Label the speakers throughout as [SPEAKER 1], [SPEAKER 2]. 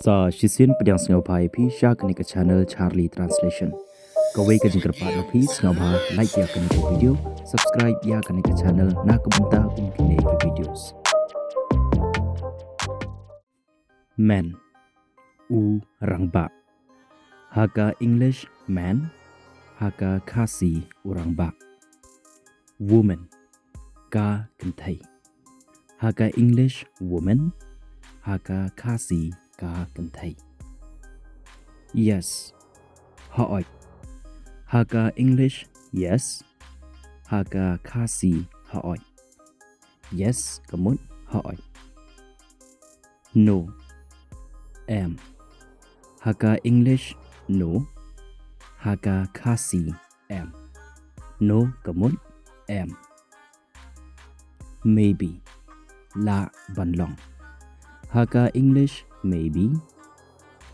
[SPEAKER 1] Sa shisin pedang Sakawei pi Shaka nika channel Charlie Translation. Kawai ka jingkar pa pi Sakawei like ya kan video, subscribe ya kan nika channel Naka Phareng Shaka videos. Man u rangba. Haka English man, haka Khasi urangba. Woman ka kentai. Haka English woman, haka Khasi ka kentai. Yes, haoi. Haka English yes, haka Khasi haoi. Yes, kamun haoi. No, am. Haka English no, haka Khasi am. No, kamun am. Maybe, la banlong. Haka English maybe,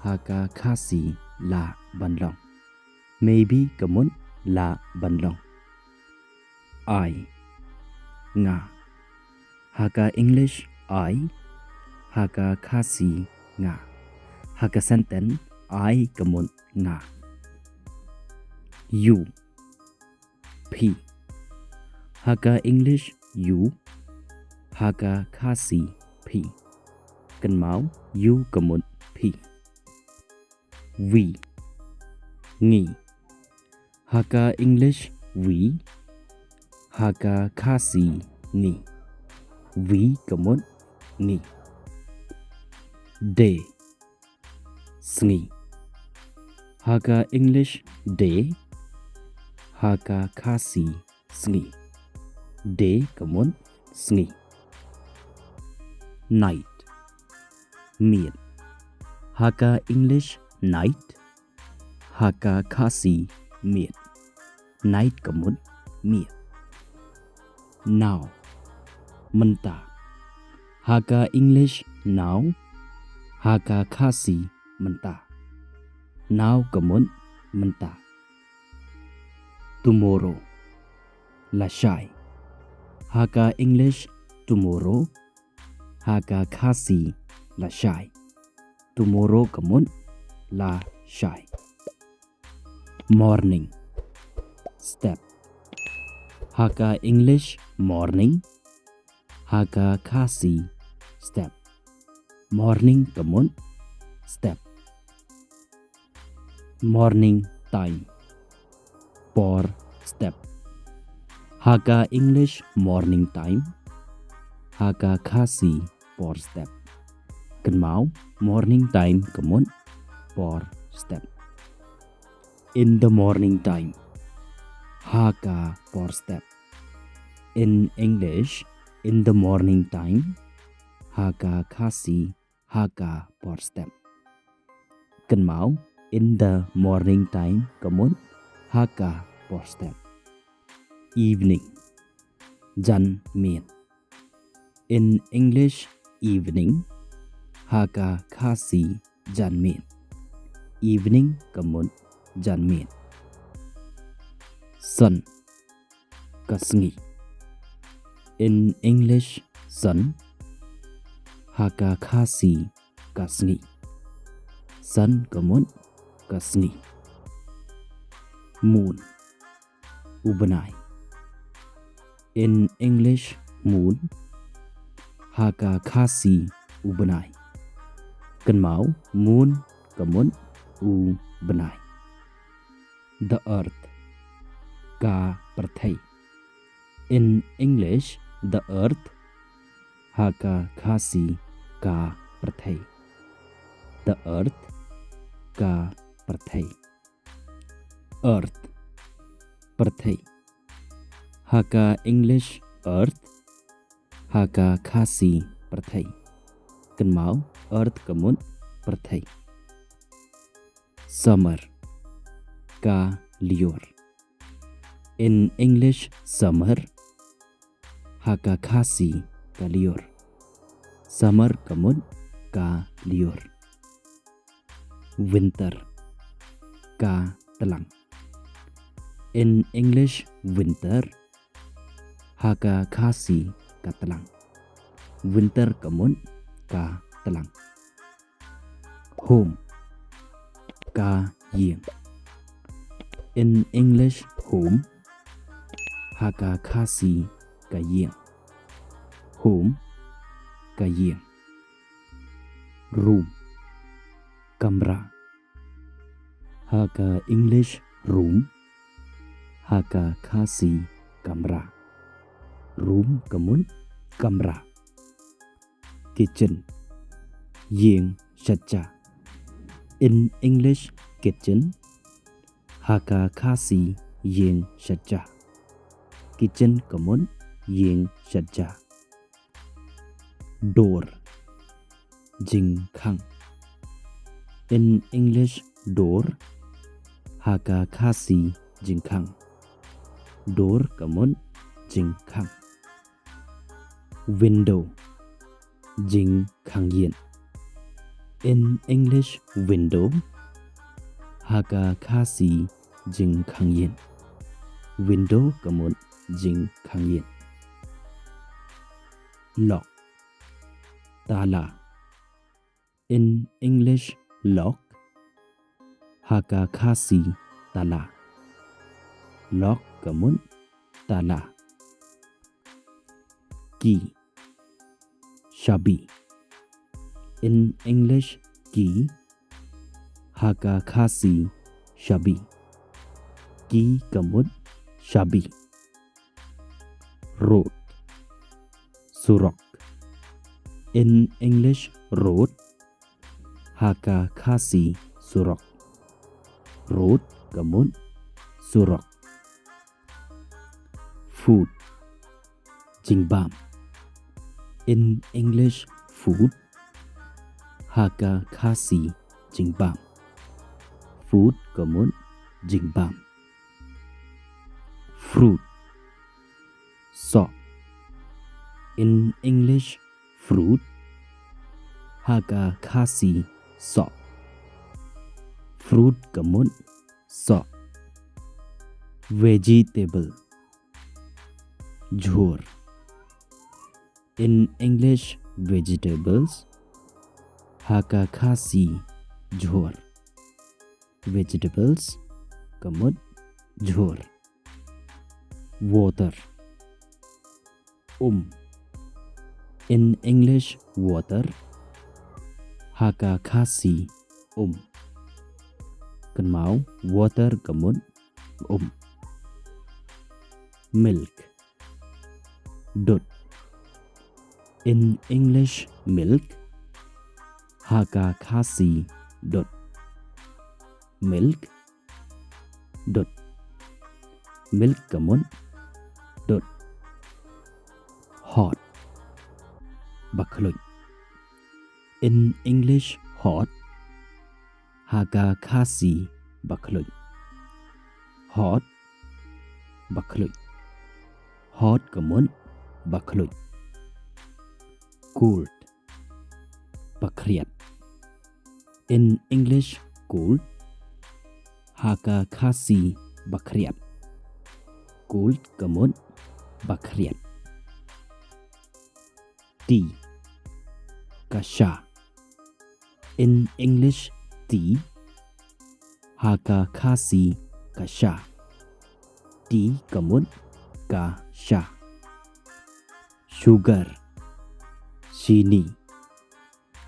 [SPEAKER 1] haka Khasi la banlong. Maybe kamun la banlong. I, nga. Haka English I, haka Khasi nga. Haka sentence I kamun nga. You, P. Haka English you, haka Khasi P. Cần máu you kamun P. We, nghi. Haka English we, haka Khasi nghi. We kamun nghi. Day, sngi. Haka English day, haka Khasi sngi. Day kamun sngi. Night, miệt. Haka English night, haka Khasi miệt. Night kamun miệt. Now, menta. Haka English now, haka Khasi menta. Now kamun menta. Tomorrow, lashai. Haka English tomorrow, haka Khasi lashai. Tomorrow kamun la shai. Morning, step. Haka English morning, haka Khasi step. Morning kamun step. Morning time, por step. Haka English morning time, haka Khasi por step. Cần máu morning time kamun por step. In the morning time, haka por step. In English, in the morning time, haka Khasi haka por step. Cần máu in the morning time kamun haka por step. Evening, jan miền. In English, evening, haka Khasi jan miền. Evening kamun jan miền. Sun, kasngi. In English, sun, haka Khasi kasngi. Sun kamun kasngi. Moon, ubanai. In English, moon, haka Khasi ubanai. Cần máu moon kamun ubanai. The earth, ka perthai. In English, the earth, haka Khasi ka perthai. The earth, ka perthai. Earth, perthai. Haka English earth, haka Khasi perthai. Cần máu earth kamun perthai. Summer, ka liur. In English, summer, haka Khasi ka liur. Summer kamun ka liur. Winter, ka telang. In English, winter, haka Khasi ka telang. Winter kamun ka telang. home, ka yeng. In English, home, Shaka Khasi ka yeng. Home, ka yeng. Room, kamra. Shaka English, room, Shaka Khasi, kamra. Room kamun, kamra. Kitchen, yeng shacha. In English, kitchen, Shaka Khasi, yeng shacha. Kitchen kamun, yeng shacha. Door, jing khang. In English, door, Shaka Khasi, jing khang. Door kamun, jing khang. Window, jing khang yen. In English, window, Shaka Khasi, jing khang yen. Window kamun, jing khang yen. Lock, tala. In English, lock, Shaka Khasi, tala. Lock kamun, tala. Key, shabi. In English, key, Shaka Khasi, shabi. Key kamun, shabi. Road, surok. In English, road, Shaka Khasi, surok. Road kamun, surok. Food, jingbam. In English, food, Shaka Khasi, jingbam. Food kamun, jingbam. Fruit, sok. In English, fruit, Shaka Khasi, sok. Fruit kamun, sok. Vegetable, jhor. In English, vegetables, Shaka Khasi, jhor. Vegetables kamun, jhor. Water, In English, water, Shaka Khasi, Kanmau, water kamun, Milk, dut. In English, milk, Shaka Khasi, dut. Milk, dut. Milk kamun, dut. Hot, bakhloy. In English, hot, Shaka Khasi, bakhloy. Hot, bakhloy. Hot kamun, bakhloy. Cold, bakhriat. In English, cold, Shaka Khasi, bakhriat. Cold kamun, bakhriat. Tea, kasha. In English, tea, Shaka Khasi, kasha. Tea kamun, kasha. Sugar, chini.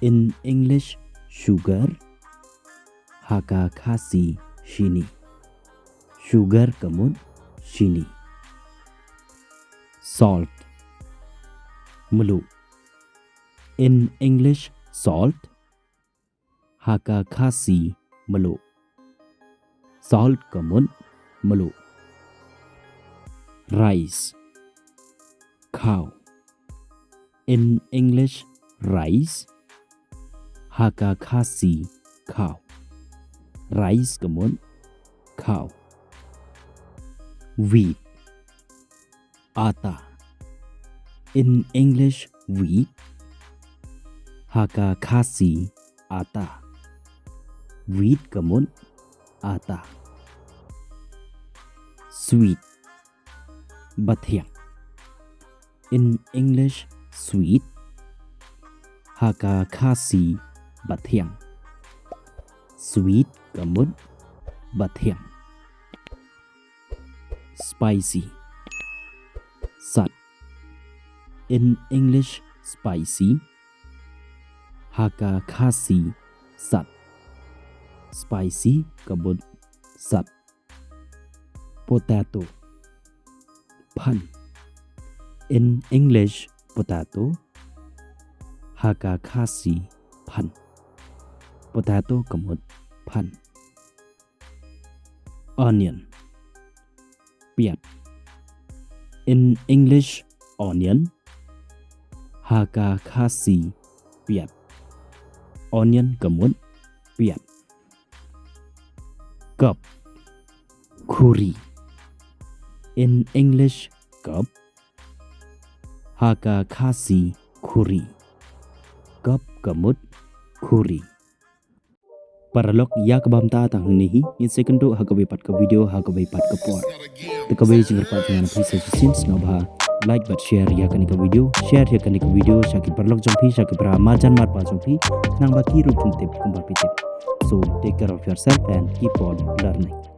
[SPEAKER 1] In English, sugar, Shaka Khasi, chini. Sugar kamun, chini. Salt, mulu. In English, salt, Shaka Khasi, mulu. Salt kamun, mulu. Rice, cow. In English, rice, Shaka Khasi, cow. Rice kamun, cow. Wheat, ata. In English, wheat, Shaka Khasi, ata. Wheat kamun, ata. Sweet, bathyang. In English, sweet, Shaka Khasi, bathyang. sweet gamut bathiam. Spicy sat. In English, spicy. Shaka Khasi sat. Spicy gamut sat. Potato pan. In English, potato. Shaka Khasi pan. Potato gamut pan. Onion piat. In English, onion. Shaka Khasi piat. Onion gamut piat. Cup curry. In English, cup. Shaka Khasi curry. Cup gamut curry. Paralog ya kabamta tahun ini in sekundo Sakawei pat ke video Sakawei pat ke por. Sakawei jengker pat dengan bisa sins nobha like but share ya kan ke video share ya kan ke video syaki paralog jompi syaki pra majan mar pa jompi nang baki rup tip kumbal pitip. So take care of yourself and keep on learning.